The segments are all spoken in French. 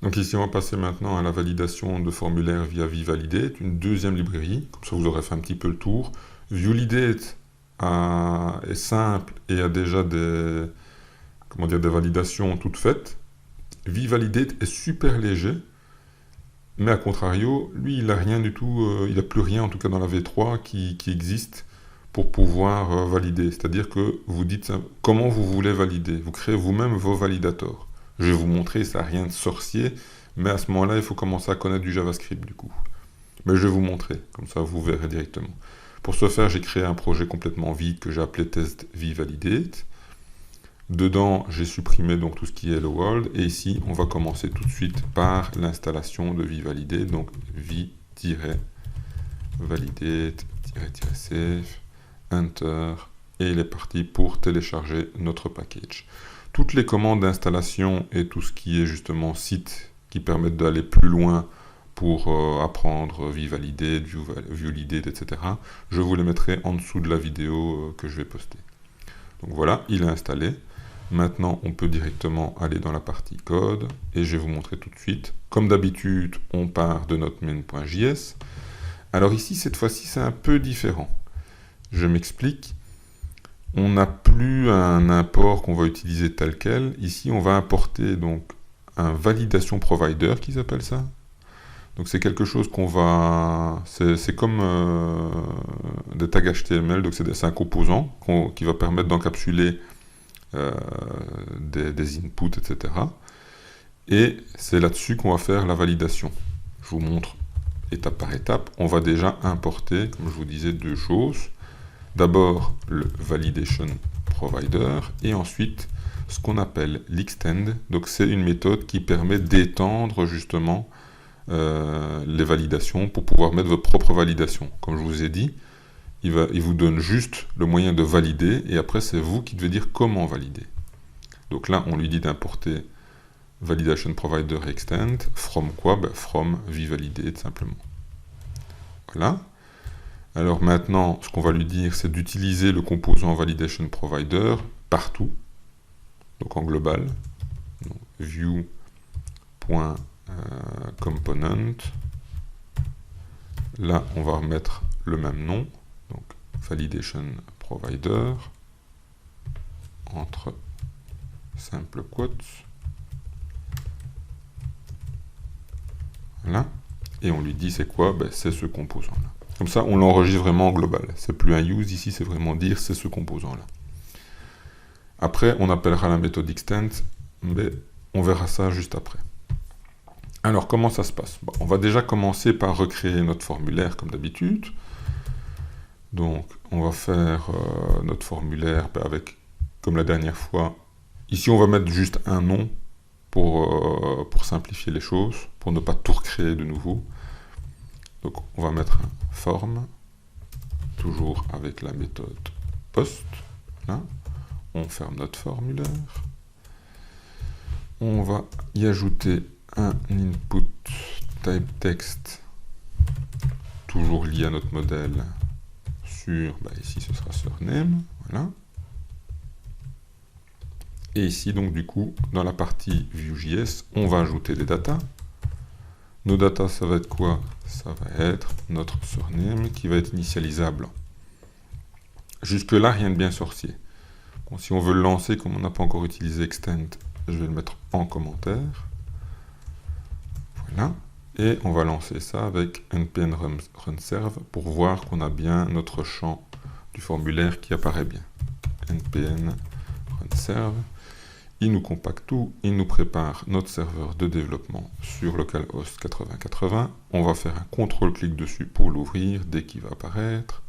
Donc ici, on va passer maintenant à la validation de formulaires via vValidate, une deuxième librairie. Comme ça, vous aurez fait un petit peu le tour. ViewLidate est simple et a déjà des validations toutes faites. vValidate est super léger, mais à contrario, lui, il n'a rien du tout, il n'a plus rien, en tout cas dans la V3, qui existe pour pouvoir valider. C'est-à-dire que vous dites comment vous voulez valider. Vous créez vous-même vos validators. Je vais vous montrer, ça n'a rien de sorcier, mais à ce moment-là, il faut commencer à connaître du JavaScript du coup. Mais je vais vous montrer, comme ça vous verrez directement. Pour ce faire, j'ai créé un projet complètement vide que j'ai appelé test vValidate. Dedans, j'ai supprimé donc tout ce qui est Hello World, et ici, on va commencer tout de suite par l'installation de vValidate, donc v-validate-save, Enter, et il est parti pour télécharger notre package. Toutes les commandes d'installation et tout ce qui est justement site qui permettent d'aller plus loin pour apprendre vValidate, ViewLidate, etc. Je vous les mettrai en dessous de la vidéo que je vais poster. Donc voilà, il est installé. Maintenant, on peut directement aller dans la partie code et je vais vous montrer tout de suite. Comme d'habitude, on part de notre main.js. Alors ici, cette fois-ci, c'est un peu différent. Je m'explique. On n'a plus un import qu'on va utiliser tel quel. Ici, on va importer donc un validation provider qui s'appelle ça. Donc c'est quelque chose qu'on va... C'est comme des tags HTML, donc c'est un composant qui va permettre d'encapsuler des inputs, etc. Et c'est là-dessus qu'on va faire la validation. Je vous montre étape par étape. On va déjà importer, comme je vous disais, deux choses. D'abord le validation provider et ensuite ce qu'on appelle l'extend. Donc c'est une méthode qui permet d'étendre justement les validations pour pouvoir mettre votre propre validation. Comme je vous ai dit, il vous donne juste le moyen de valider et après c'est vous qui devez dire comment valider. Donc là on lui dit d'importer validation provider extend from quoi? From vValidate simplement. Voilà. Alors maintenant, ce qu'on va lui dire, c'est d'utiliser le composant validation provider partout, donc en global. View.component. Là, on va remettre le même nom, donc validation provider entre simple quotes. Voilà. Et on lui dit c'est quoi? C'est ce composant-là. Comme ça, on l'enregistre vraiment en global. C'est plus un use ici, c'est vraiment dire c'est ce composant-là. Après, on appellera la méthode extend, mais on verra ça juste après. Alors, comment ça se passe? On va déjà commencer par recréer notre formulaire comme d'habitude. Donc, on va faire notre formulaire avec, comme la dernière fois, ici on va mettre juste un nom pour simplifier les choses, pour ne pas tout recréer de nouveau. Donc on va mettre un form, toujours avec la méthode post. Là, on ferme notre formulaire. On va y ajouter un input type text, toujours lié à notre modèle, sur, ici ce sera surname, voilà. Et ici donc du coup, dans la partie Vue.js, on va ajouter des datas. Nos datas, ça va être quoi? Ça va être notre surname qui va être initialisable. Jusque-là, rien de bien sorcier. Bon, si on veut le lancer, comme on n'a pas encore utilisé extend, je vais le mettre en commentaire. Voilà. Et on va lancer ça avec npm run serve pour voir qu'on a bien notre champ du formulaire qui apparaît bien. npm run serve. Il nous compacte tout, il nous prépare notre serveur de développement sur localhost 8080. On va faire un contrôle-clic dessus pour l'ouvrir dès qu'il va apparaître.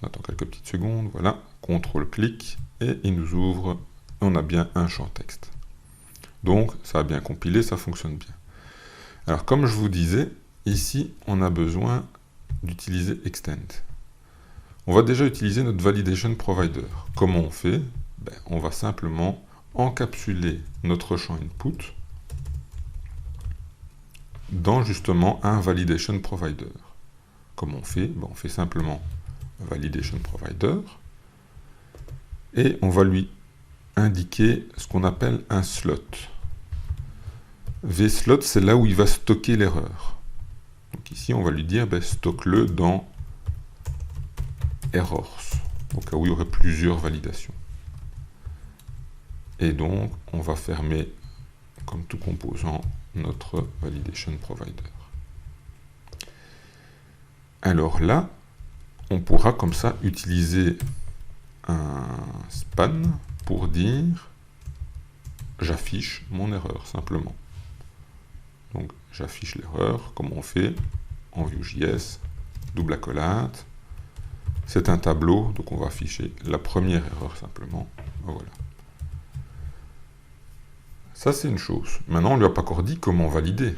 On attend quelques petites secondes, voilà, contrôle-clic, et il nous ouvre, on a bien un champ texte. Donc, ça a bien compilé, ça fonctionne bien. Alors, comme je vous disais, ici, on a besoin d'utiliser extend. On va déjà utiliser notre validation provider. Comment on fait? On va simplement encapsuler notre champ input dans justement un validation provider. Comment on fait? On fait simplement validation provider et on va lui indiquer ce qu'on appelle un slot. vslot, c'est là où il va stocker l'erreur. Donc ici, on va lui dire, stocke-le dans errors, au cas où il y aurait plusieurs validations. Et donc, on va fermer, comme tout composant, notre validation provider. Alors là, on pourra comme ça utiliser un span pour dire j'affiche mon erreur simplement. Donc j'affiche l'erreur, comme on fait en Vue.js, double accolade. C'est un tableau, donc on va afficher la première erreur simplement. Voilà. Ça c'est une chose. Maintenant on ne lui a pas encore dit comment valider.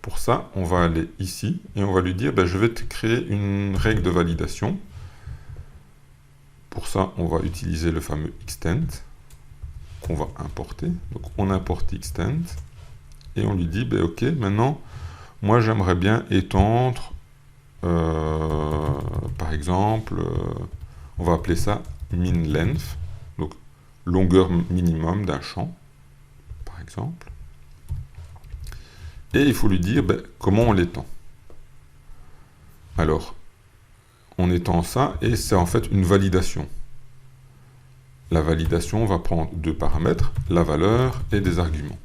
Pour ça, on va aller ici et on va lui dire je vais te créer une règle de validation. Pour ça, on va utiliser le fameux extend qu'on va importer. Donc on importe extend et on lui dit ok, maintenant moi j'aimerais bien étendre par exemple on va appeler ça min length, donc longueur minimum d'un champ par exemple. Et il faut lui dire comment on l'étend. Alors, on étend ça, et c'est en fait une validation. La validation va prendre deux paramètres, la valeur et des arguments.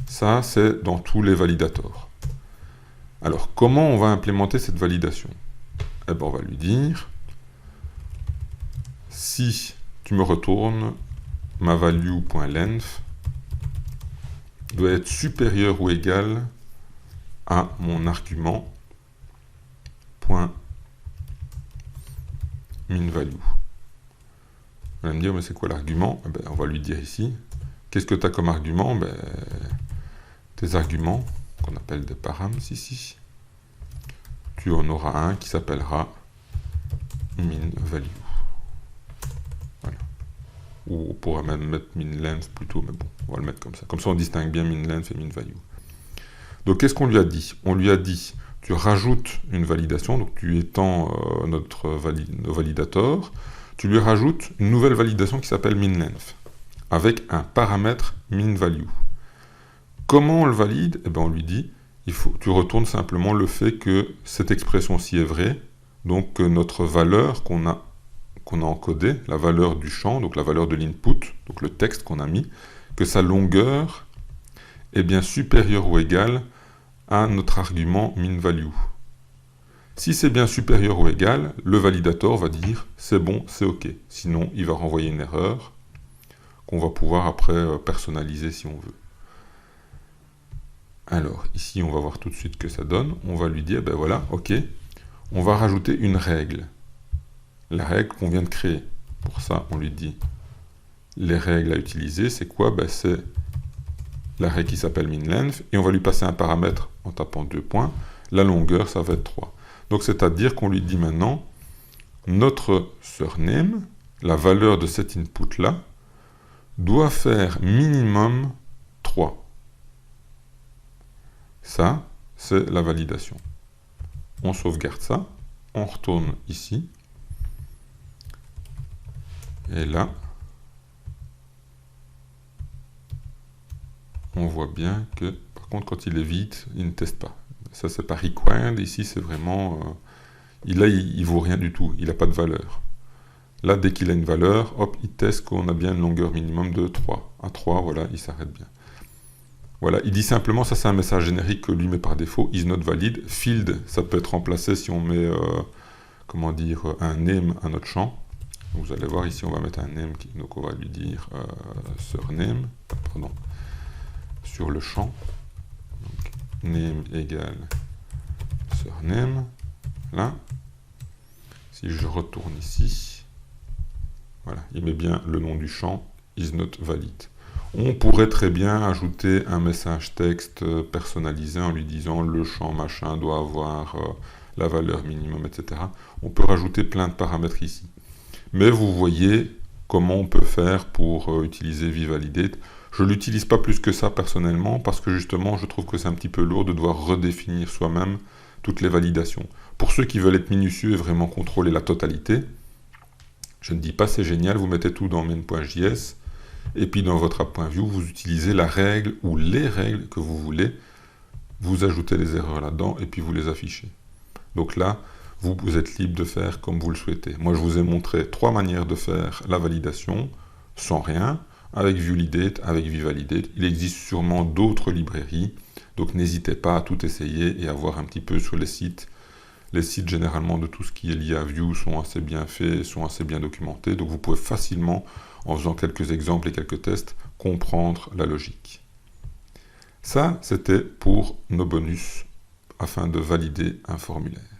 Ça, c'est dans tous les validators. Alors, comment on va implémenter cette validation? On va lui dire, si tu me retournes ma value.length doit être supérieur ou égal à mon argument .minValue. On va me dire, mais c'est quoi l'argument? On va lui dire ici, qu'est-ce que tu as comme argument? Tes arguments, qu'on appelle des params ici, tu en auras un qui s'appellera minValue. Voilà. Ou on pourrait même mettre minLength plutôt, mais bon, on va le mettre comme ça. Comme ça, on distingue bien minLength et minValue. Donc, qu'est-ce qu'on lui a dit? On lui a dit, tu rajoutes une validation, donc tu étends notre validator, tu lui rajoutes une nouvelle validation qui s'appelle minLength, avec un paramètre minValue. Comment on le valide? On lui dit, tu retournes simplement le fait que cette expression-ci est vraie, donc que notre valeur qu'on a encodée, la valeur du champ, donc la valeur de l'input, donc le texte qu'on a mis, que sa longueur est bien supérieure ou égale à notre argument minValue. Si c'est bien supérieur ou égal, le validator va dire c'est bon, c'est ok. Sinon, il va renvoyer une erreur qu'on va pouvoir après personnaliser si on veut. Alors, ici, on va voir tout de suite ce que ça donne. On va lui dire, voilà, ok, on va rajouter une règle. La règle qu'on vient de créer. Pour ça, on lui dit, les règles à utiliser, c'est quoi? C'est la règle qui s'appelle minLength, et on va lui passer un paramètre en tapant 2 points. La longueur, ça va être 3. Donc, c'est-à-dire qu'on lui dit maintenant, notre surname, la valeur de cet input-là, doit faire minimum 3. Ça, c'est la validation. On sauvegarde ça, on retourne ici, et là, on voit bien que, par contre, quand il est vide, il ne teste pas. Ça, c'est pas required, ici, c'est vraiment... là, il vaut rien du tout, il n'a pas de valeur. Là, dès qu'il a une valeur, hop, il teste qu'on a bien une longueur minimum de 3. À 3, voilà, il s'arrête bien. Voilà, il dit simplement, ça c'est un message générique que lui met par défaut, is not valid. Field, ça peut être remplacé si on met, comment dire, un name à notre champ. Vous allez voir ici, on va mettre un name, donc on va lui dire surname, pardon, sur le champ. Donc, name égale surname, là. Si je retourne ici, voilà, il met bien le nom du champ, is not valid. On pourrait très bien ajouter un message texte personnalisé en lui disant le champ machin doit avoir la valeur minimum, etc. On peut rajouter plein de paramètres ici. Mais vous voyez comment on peut faire pour utiliser vValidate. Je ne l'utilise pas plus que ça personnellement parce que justement je trouve que c'est un petit peu lourd de devoir redéfinir soi-même toutes les validations. Pour ceux qui veulent être minutieux et vraiment contrôler la totalité, je ne dis pas c'est génial, vous mettez tout dans main.js Et puis dans votre app.view, vous utilisez la règle ou les règles que vous voulez. Vous ajoutez les erreurs là-dedans et puis vous les affichez. Donc là, vous êtes libre de faire comme vous le souhaitez. Moi, je vous ai montré 3 manières de faire la validation sans rien, avec ViewValidate, avec Vivalidate. Il existe sûrement d'autres librairies, donc n'hésitez pas à tout essayer et à voir un petit peu sur les sites. Les sites généralement de tout ce qui est lié à Vue sont assez bien faits, sont assez bien documentés, donc vous pouvez facilement, en faisant quelques exemples et quelques tests, comprendre la logique. Ça, c'était pour nos bonus afin de valider un formulaire.